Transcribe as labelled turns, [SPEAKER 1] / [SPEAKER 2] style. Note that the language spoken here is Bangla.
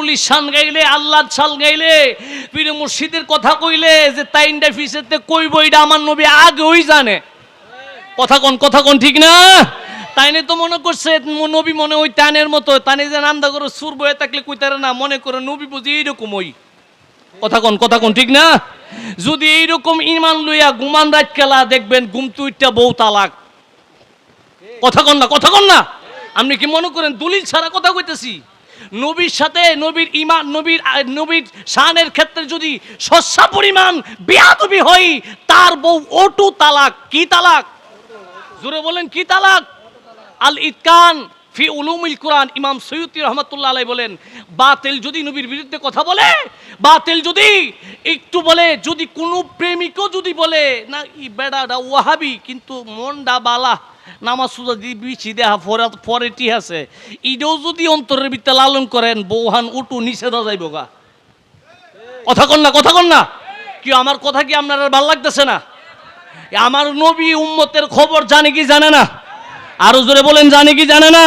[SPEAKER 1] নবীর শান গাইলে, আল্লাহর শান গাইলে, পীর মুর্শিদের কথা কইলে যে তাইনডা ফিসেতে কইব এটা আমার নবী আগেই জানে। কথা কোন ঠিক না? তাইনে তো মনে করছে নবী মনে ওই টানের মতো, তানে যে নান্দা করে সুর বয়ে থাকলে কইতারে না, মনে করে নবী বুঝি এইরকম ওই। কথা কোন ঠিক না? যদি এইরকম ইমান লইয়া ঘুমান রাত খেলা দেখবেন ঘুম তুইটা বউ তালাক। কথা কন না। আপনি কি মনে করেন দলিল ছাড়া কথা কইতেছি? নবীর সাথে নবীর ইমান নবীর শানের ক্ষেত্রে যদি সস্যা পরিমাণ বেয়াদবি হয়, তার বউ ওটু তালাক। কি তালাক? জোরে বলেন কি তালাক? আল ইতকান ফি উলুমিল কোরআন, ইমাম সৈয়দী রহমাতুল্লাহ আলাইহি বলেন, বাতিল যদি নবীর বিরুদ্ধে কথা বলে, বাতিল যদি একটু বলে, যদি কোনো প্রেমিকও যদি বলে না ই বেড়াটা ওয়াহাবি কিন্তু মনডা বালা, নামাজ সুজা দিবি দেহা ফরেটি আছে, ইডও যদি অন্তরের ভিতরে লালন করেন, বৌহান উটু নিষেধ যাইব গা। কথা কন না। কি আমার কথা কি আপনার ভাল লাগতেছে না? আমার নবী উম্মতের খবর জানে কি জানে না? আরো জোরে বলেন, জানে কি জানে না?